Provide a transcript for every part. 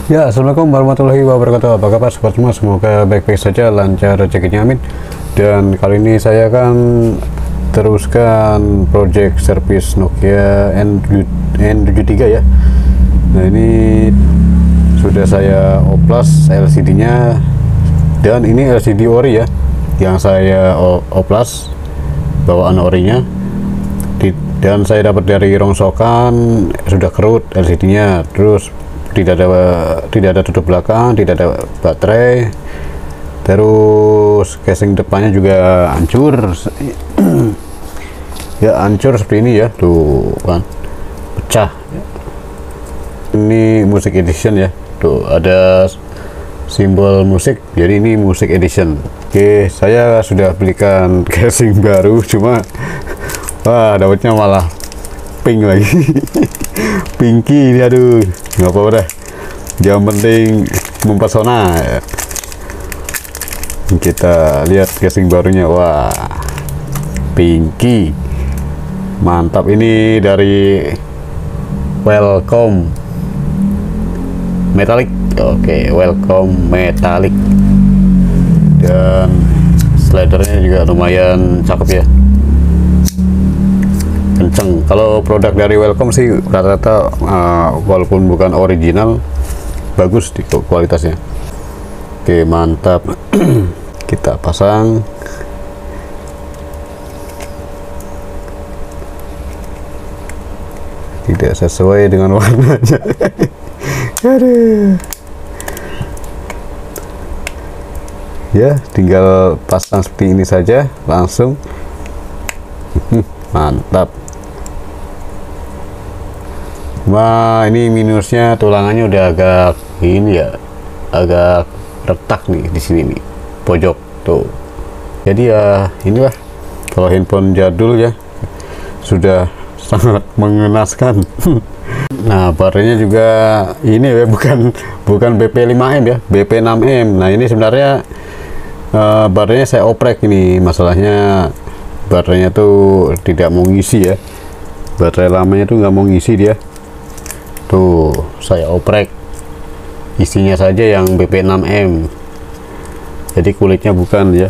Ya, assalamualaikum warahmatullahi wabarakatuh. Apa kabar sobat semua? Semoga baik-baik saja, lancar rezekinya, amin. Dan kali ini saya akan teruskan project service Nokia N73 ya. Nah, ini sudah saya oplas LCD-nya, dan ini LCD ori ya, yang saya oplas bawaan orinya. Dan saya dapat dari rongsokan, sudah kerut LCD-nya, terus tidak ada tutup belakang, tidak ada baterai, terus casing depannya juga hancur. Ya, hancur seperti ini ya, tuh kan, pecah. Ini music edition ya, tuh ada simbol musik, jadi ini music edition. Oke, saya sudah belikan casing baru, cuma wah, dapatnya malah pink lagi. Pinky ini, aduh, nggak apa-apa dah, yang penting mempesona ya. Kita lihat casing barunya, wah, Pinky mantap. Ini dari Welcome Metallic. Oke, Welcome Metallic, dan slidernya juga lumayan cakep ya, kenceng. Kalau produk dari Welcome sih rata-rata walaupun bukan original, bagus di kualitasnya. Oke, mantap. Kita pasang. Tidak sesuai dengan warnanya. Aduh. Ya, tinggal pasang seperti ini saja, langsung. Mantap. Wah, ini minusnya tulangannya udah agak ini ya, agak retak nih di sini nih, pojok tuh. Jadi ya inilah, kalau handphone jadul ya sudah sangat mengenaskan. Nah, baterainya juga ini ya, bukan BP5M ya, BP6M. Nah, ini sebenarnya baterainya saya oprek. Ini masalahnya, baterainya tuh tidak mau ngisi ya, baterai lamanya tuh nggak mau ngisi dia tuh. Saya oprek, isinya saja yang BP6M, jadi kulitnya bukan ya.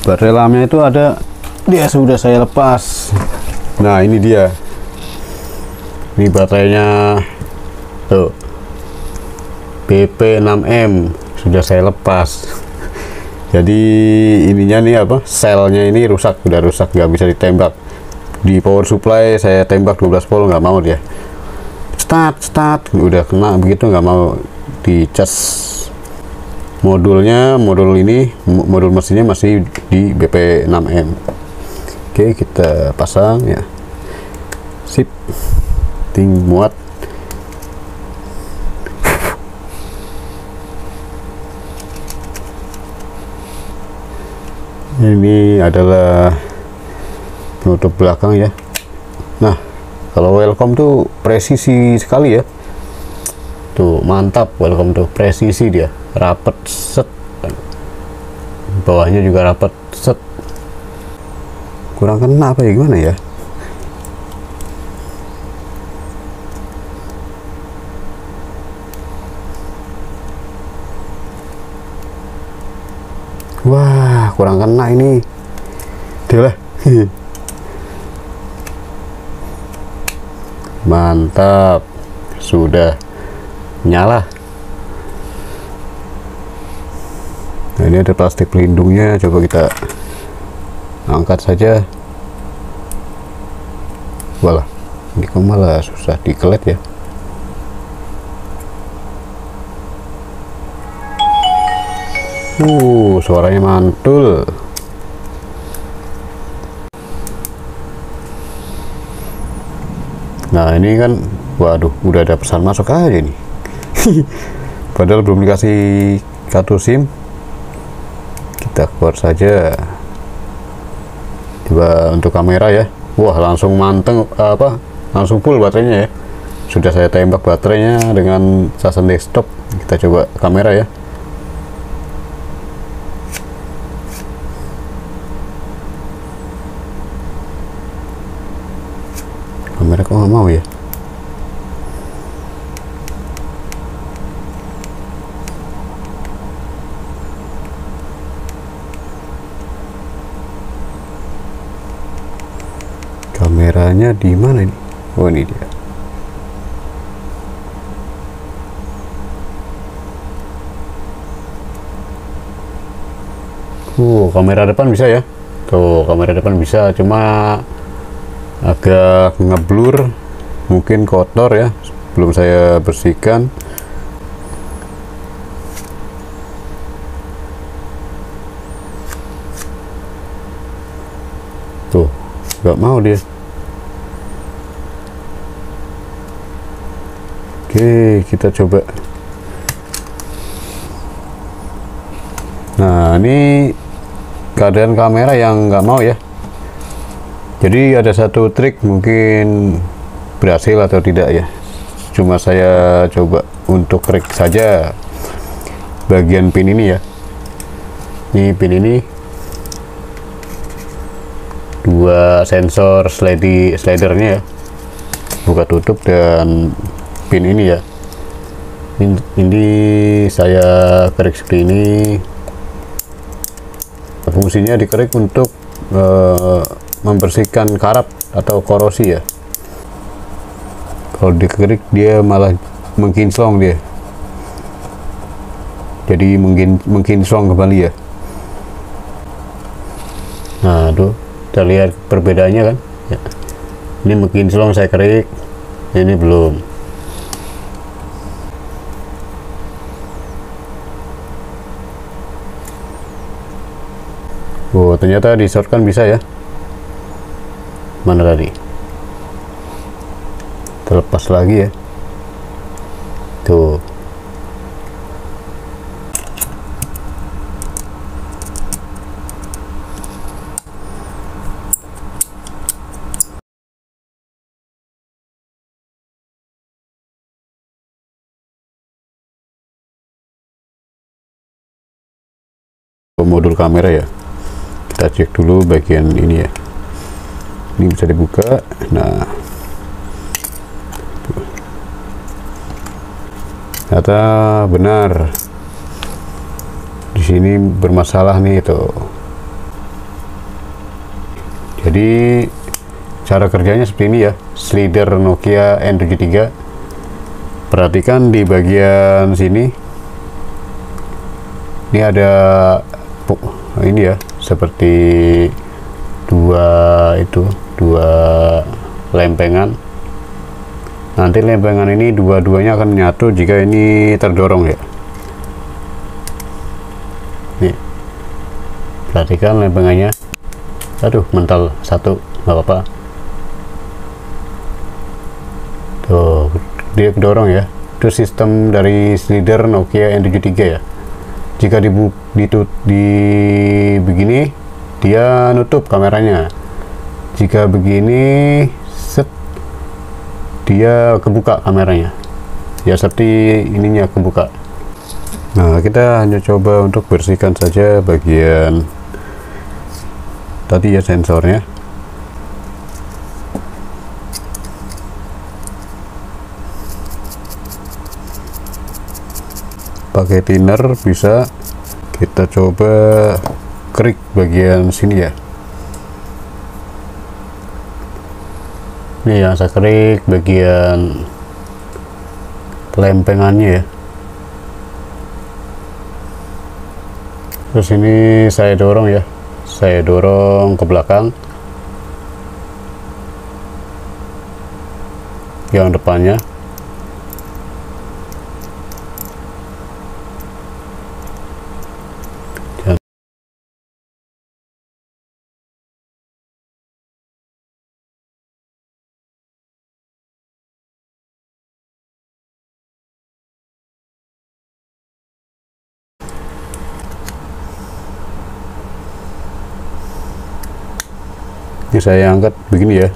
Baterai lamanya itu ada, dia sudah saya lepas. Nah, ini dia, ini baterainya tuh, BP6M sudah saya lepas. Jadi ininya nih apa, selnya ini rusak, udah rusak, nggak bisa ditembak. Di power supply saya tembak 12 volt, nggak mau dia. Start udah kena begitu, nggak mau dicas. Modul mesinnya masih di BP6M. Oke, kita pasang ya. Sip, ting muat. Ini adalah penutup belakang ya. Nah, kalau Welcome tuh presisi sekali ya, tuh mantap. Welcome tuh presisi, dia rapet set, bawahnya juga rapet set. Kurang kena apa ya, gimana ya? Wah, kurang kena ini. Dia lah. Mantap, sudah nyala. Nah, ini ada plastik pelindungnya, coba kita angkat saja. Walah, ini kok malah susah dikelet ya. Suaranya mantul. Nah, ini kan, waduh, udah ada pesan masuk aja nih. Padahal belum dikasih kartu SIM. Kita keluar saja. Coba untuk kamera ya. Wah, langsung manteng, langsung full baterainya ya. Sudah saya tembak baterainya dengan sasaran desktop. Kita coba kamera ya. Kamera kok nggak mau ya? Kameranya di mana ini? Oh, ini dia. Kamera depan bisa ya. Tuh, kamera depan bisa, cuma agak ngeblur, mungkin kotor ya, belum saya bersihkan. Tuh, nggak mau dia. Oke, kita coba. Nah, ini keadaan kamera yang nggak mau ya. Jadi ada satu trik, mungkin berhasil atau tidak ya. Cuma saya coba untuk klik saja bagian pin ini ya. Ini pin ini, dua sensor slidernya ya, buka tutup, dan pin ini ya. Ini saya klik seperti ini. Fungsinya dikerik untuk membersihkan karat atau korosi ya. Kalau dikerik dia malah mengkinclong dia, jadi mengkinclong kembali ya. Nah, tuh kita lihat perbedaannya kan ya. Ini mengkinclong saya kerik, ini belum. Oh, ternyata di short kan bisa ya. Mana tadi? Terlepas lagi ya. Tuh. Modul kamera ya. Kita cek dulu bagian ini ya. Ini bisa dibuka. Nah, ternyata benar, di sini bermasalah nih itu. Jadi cara kerjanya seperti ini ya, slider Nokia N73. Perhatikan di bagian sini, ini ada ini ya, seperti dua lempengan. Nanti lempengan ini dua-duanya akan menyatu jika ini terdorong ya. Nih, perhatikan lempengannya. Aduh, mental satu, nggak apa-apa. Tuh, dia kedorong ya. Itu sistem dari slider Nokia N73 ya. Jika di begini, dia nutup kameranya. Jika begini, set, dia kebuka kameranya ya, seperti ininya kebuka. Nah, kita hanya coba untuk bersihkan saja bagian tadi ya, sensornya. Pakai thinner bisa. Kita coba krik bagian sini ya. Ini yang saya krik bagian lempengannya ya. Terus ini saya dorong ya, saya dorong ke belakang yang depannya. Ini saya angkat begini ya.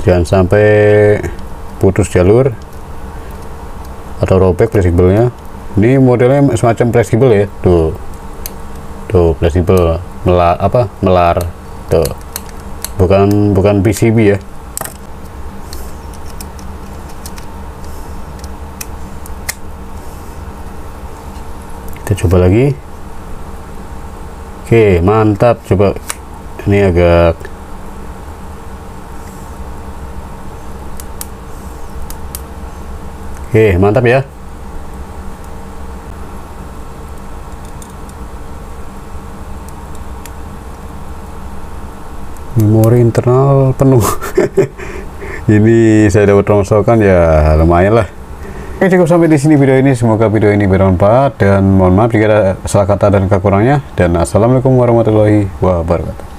Jangan sampai putus jalur atau robek fleksibelnya. Ini modelnya semacam fleksibel ya. Tuh fleksibel, melar. Tuh, bukan PCB ya. Kita coba lagi. Oke, mantap. Coba ini agak mantap ya. Memori internal penuh. Ini saya dapat rongsokan ya, lumayan lah. Oke, cukup sampai di sini video ini. Semoga video ini bermanfaat dan mohon maaf jika ada salah kata dan kekurangannya. Dan assalamualaikum warahmatullahi wabarakatuh.